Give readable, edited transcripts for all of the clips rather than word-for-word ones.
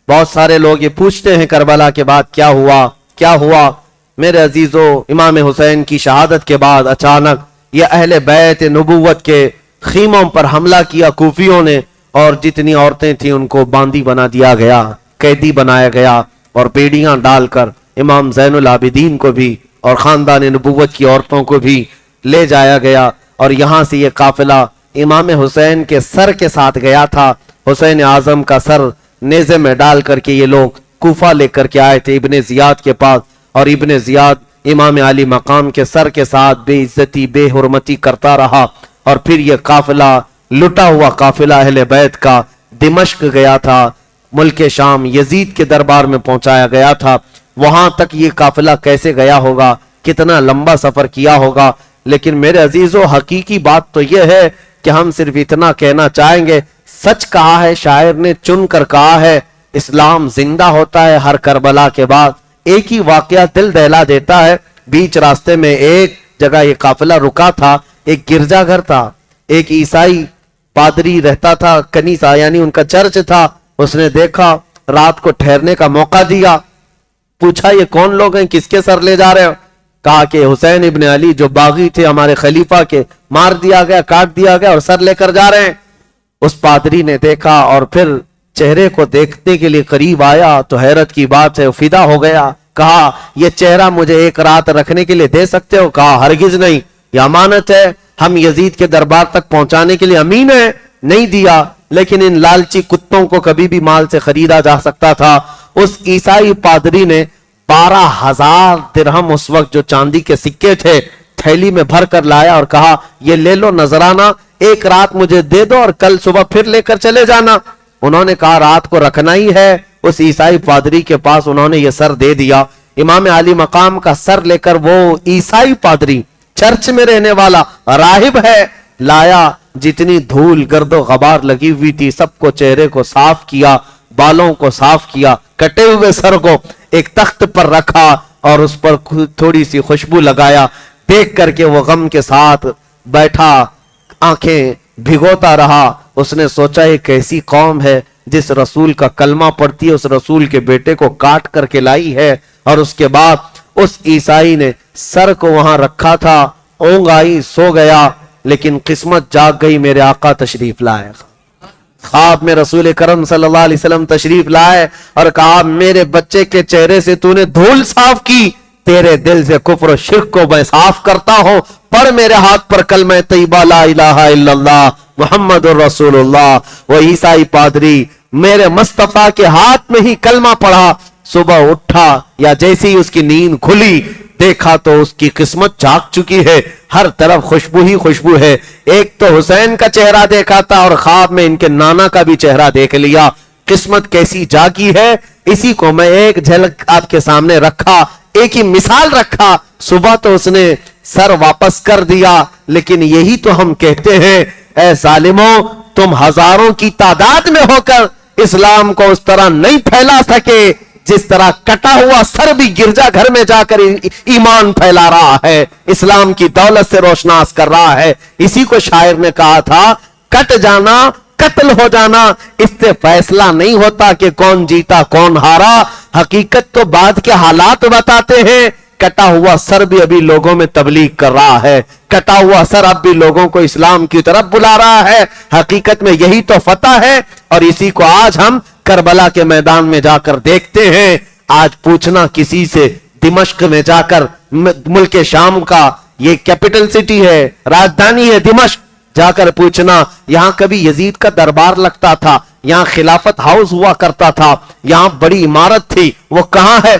بہت سارے لوگ یہ پوچھتے ہیں کربلا کے بعد کیا ہوا کیا ہوا. میرے عزیزو، امام حسین کی شہادت کے بعد اچانک یہ اہل بیت نبوت کے خیموں پر حملہ کیا کوفیوں نے، اور جتنی عورتیں تھیں ان کو باندی بنا دیا گیا، قیدی بنایا گیا، اور بیڑیاں ڈال کر امام زین العابدین کو بھی اور خاندان نبوت کی عورتوں کو بھی لے جایا گیا. اور یہاں سے یہ قافلہ امام حسین کے سر کے ساتھ گیا تھا. حسین اعظم کا سر نیزے میں ڈال کر کے یہ لوگ کوفہ لے کر کے آئے تھے ابن زیاد کے پاس، اور ابن زیاد امام علی مقام کے سر کے ساتھ بے عزتی بے حرمتی کرتا رہا. اور پھر یہ قافلہ لٹا ہوا قافلہ اہل بیت کا دمشق گیا تھا، ملک شام یزید کے دربار میں پہنچایا گیا تھا. وہاں تک یہ قافلہ کیسے گیا ہوگا، کتنا لمبا سفر کیا ہوگا. لیکن میرے عزیزو، حقیقی بات تو یہ ہے کہ ہم صرف اتنا کہنا چاہیں گے، سچ کہا ہے شاعر نے، چن کر کہا ہے، اسلام زندہ ہوتا ہے ہر کربلا کے بعد. ایک ہی واقعہ دل دہلا دیتا ہے. بیچ راستے میں ایک جگہ یہ قافلہ رکا تھا، ایک گرجا گھر تھا، ایک عیسائی پادری رہتا تھا، کنیسہ یعنی ان کا چرچ تھا. اس نے دیکھا، رات کو ٹھہرنے کا موقع دیا، پوچھا یہ کون لوگ ہیں، کس کے سر لے جا رہے ہو؟ کہا کہ حسین ابن علی جو باغی تھے ہمارے خلیفہ کے، مار دیا گیا، کاٹ دیا گیا، اور سر لے کر جا رہے ہیں. اس پادری نے دیکھا اور پھر چہرے کو دیکھنے کے لیے قریب آیا تو حیرت کی بات ہے، فدا ہو گیا. کہا یہ چہرہ مجھے ایک رات رکھنے کے لیے دے سکتے ہو؟ کہا ہرگز نہیں، یہ امانت ہے، ہم یزید کے دربار تک پہنچانے کے لیے امین ہے. نہیں دیا. لیکن ان لالچی کتوں کو کبھی بھی مال سے خریدا جا سکتا تھا. اس عیسائی پادری نے 12,000 درہم اس وقت جو چاندی کے سکے تھے تھیلی میں بھر کر لایا اور کہا یہ لے لو نذرانہ، ایک رات مجھے دے دو اور کل صبح پھر لے کر چلے جانا. انہوں نے کہا رات کو رکھنا ہی ہے. اس عیسائی پادری کے پاس انہوں نے یہ سر دے دیا. امام علی مقام کا سر لے کر وہ عیسائی پادری چرچ میں رہنے والا راہب ہے لایا. جتنی دھول گرد و غبار لگی ہوئی تھی سب کو چہرے کو صاف کیا، بالوں کو صاف کیا، کٹے ہوئے سر کو ایک تخت پر رکھا اور اس پر تھوڑی سی خوشبو لگایا. دیکھ کر کے وہ غم کے ساتھ بیٹھا، آنکھیں بھگوتا رہا. اس نے سوچا یہ کیسی قوم ہے جس رسول کا کلمہ پڑھتی ہے، اس رسول کے بیٹے کو کاٹ کر کے لائی ہے. اور اس کے بعد اس عیسائی نے سر کو وہاں رکھا تھا، اونگ آئی، سو گیا. لیکن قسمت جاگ گئی، میرے آقا تشریف لائے. خواب میں رسول کرم صلی اللہ علیہ وسلم تشریف لائے اور کہا میرے بچے کے چہرے سے تو نے دھول صاف کی، تیرے دل سے کفر و شرک کو میں صاف کرتا ہوں. پڑھ میرے ہاتھ پر کلمہ طیبہ لا الہ الا اللہ محمد الرسول اللہ. وہ عیسائی پادری میرے مصطفیٰ کے ہاتھ میں ہی کلمہ پڑھا. صبح اٹھا یا جیسی اس کی نیند کھلی دیکھا تو اس کی قسمت جاگ چکی ہے، ہر طرف خوشبو ہی خوشبو ہے. ایک تو حسین کا چہرہ دیکھا تھا اور خواب میں ان کے نانا کا بھی چہرہ دیکھ لیا. قسمت کیسی جاگی ہے، اسی کو میں ایک جھلک آپ کے سامنے رکھا، ایک ہی مثال رکھا. صبح تو اس نے سر واپس کر دیا، لیکن یہی تو ہم کہتے ہیں اے ظالموں، تم ہزاروں کی تعداد میں ہو کر اسلام کو اس طرح نہیں پھیلا سکے جس طرح کٹا ہوا سر بھی گرجا گھر میں جا کر ایمان پھیلا رہا ہے، اسلام کی دولت سے روشناس کر رہا ہے. اسی کو شاعر نے کہا تھا کٹ جانا قتل ہو جانا اس سے فیصلہ نہیں ہوتا کہ کون جیتا کون ہارا، حقیقت تو بعد کے حالات بتاتے ہیں. کٹا ہوا سر بھی ابھی لوگوں میں تبلیغ کر رہا ہے، کٹا ہوا سر اب بھی لوگوں کو اسلام کی طرف بلا رہا ہے. حقیقت میں یہی تو فتح ہے اور اسی کو آج ہم کربلا کے میدان میں جا کر دیکھتے ہیں. آج پوچھنا کسی سے دمشق میں جا کر، ملک شام کا یہ کیپٹل سٹی ہے، راجدھانی ہے دمشق، جا کر پوچھنا یہاں کبھی یزید کا دربار لگتا تھا، یہاں خلافت ہاؤس ہوا کرتا تھا، یہاں بڑی عمارت تھی، وہ کہاں ہے؟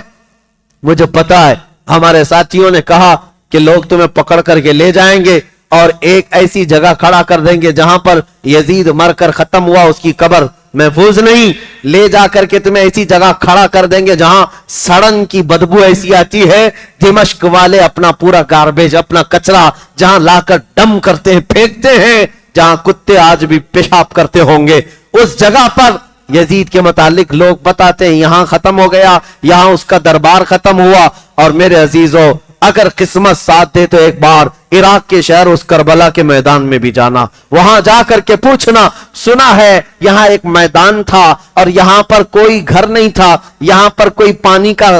مجھے پتا ہے ہمارے ساتھیوں نے کہا کہ لوگ تمہیں پکڑ کر کے لے جائیں گے اور ایک ایسی جگہ کھڑا کر دیں گے جہاں پر یزید مر کر ختم ہوا، اس کی قبر محفوظ نہیں، لے جا کر کے تمہیں ایسی جگہ کھڑا کر دیں گے جہاں سڑن کی بدبو ایسی آتی ہے. دمشق والے اپنا پورا گاربیج، اپنا کچرا جہاں لا کر ڈم کرتے ہیں، پھینکتے ہیں، جہاں کتے آج بھی پیشاب کرتے ہوں گے، اس جگہ پر یزید کے متعلق لوگ بتاتے ہیں یہاں ختم ہو گیا، یہاں اس کا دربار ختم ہوا. اور میرے عزیزو اگر قسمت ساتھ دے تو ایک بار عراق کے شہر اس کربلا کے میدان میں بھی جانا, وہاں جا کر کے پوچھنا, سنا ہے یہاں ایک میدان تھا اور یہاں پر کوئی گھر نہیں تھا, یہاں پر کوئی پانی کا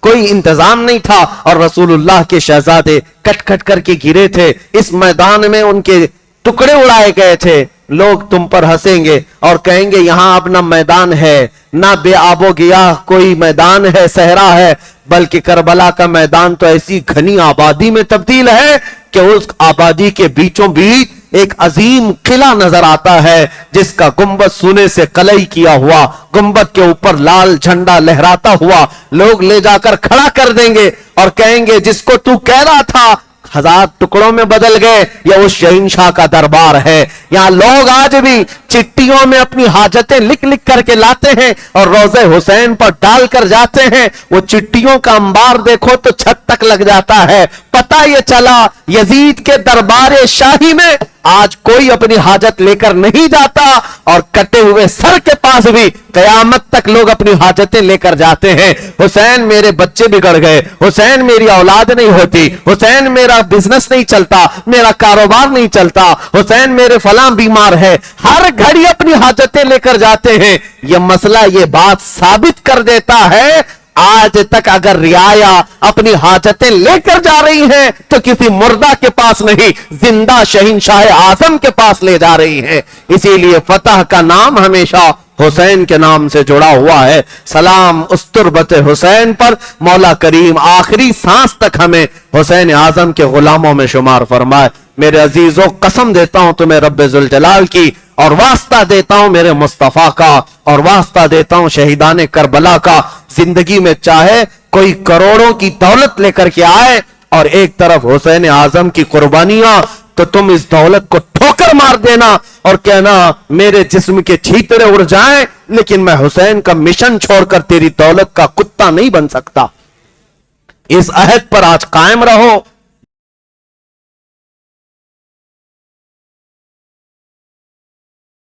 کوئی انتظام نہیں تھا, اور رسول اللہ کے شہزادے کٹ کٹ کر کے گرے تھے, اس میدان میں ان کے ٹکڑے اڑائے گئے تھے. لوگ تم پر ہنسیں گے اور کہیں گے یہاں اب نہ میدان ہے, نہ بے آب و گیاہ کوئی میدان ہے, صحرا ہے, بلکہ کربلا کا میدان تو ایسی گھنی آبادی میں تبدیل ہے کہ اس آبادی کے بیچوں بیچ ایک عظیم قلعہ نظر آتا ہے جس کا گنبد سونے سے قلعی کیا ہوا, گنبد کے اوپر لال جھنڈا لہراتا ہوا لوگ لے جا کر کھڑا کر دیں گے اور کہیں گے جس کو تو کہہ رہا تھا ہزار ٹکڑوں میں بدل گئے, یہ اس شہنشاہ کا دربار ہے. یہاں لوگ آج بھی چٹیوں میں اپنی حاجتیں لکھ لکھ کر کے لاتے ہیں اور روضہ حسین پر ڈال کر جاتے ہیں. وہ چٹیوں کا انبار دیکھو تو چھت تک لگ جاتا ہے. پتہ یہ چلا یزید کے دربار شاہی میں آج کوئی اپنی حاجت لے کر نہیں جاتا, اور کٹے ہوئے سر کے پاس بھی قیامت تک لوگ اپنی حاجتیں لے کر جاتے ہیں. حسین میرے بچے بگڑ گئے, حسین میری اولاد نہیں ہوتی, حسین میرا بزنس نہیں چلتا, میرا کاروبار نہیں چلتا, حسین میرے فلاں بیمار ہے, ہر گھڑی اپنی حاجتیں لے کر جاتے ہیں. یہ مسئلہ یہ بات ثابت کر دیتا ہے آج تک اگر رعایا اپنی حاجتیں لے کر جا رہی ہیں تو کسی مردہ کے پاس نہیں, زندہ شہنشاہ اعظم کے پاس لے جا رہی ہیں. اسی لیے فتح کا نام ہمیشہ حسین کے نام سے جڑا ہوا ہے. سلام اس تربت حسین پر, مولا کریم آخری سانس تک ہمیں حسین اعظم کے غلاموں میں شمار فرمائے. میرے عزیزوں قسم دیتا ہوں تمہیں رب ذوالجلال کی, اور واسطہ دیتا ہوں میرے مصطفیٰ کا, اور واسطہ دیتا ہوں شہیدان کربلا کا, زندگی میں چاہے کوئی کروڑوں کی دولت لے کر کے آئے اور ایک طرف حسین اعظم کی قربانیاں, تو تم اس دولت کو ٹھوکر مار دینا اور کہنا میرے جسم کے چھیترے اڑ جائیں لیکن میں حسین کا مشن چھوڑ کر تیری دولت کا کتا نہیں بن سکتا. اس عہد پر آج قائم رہو.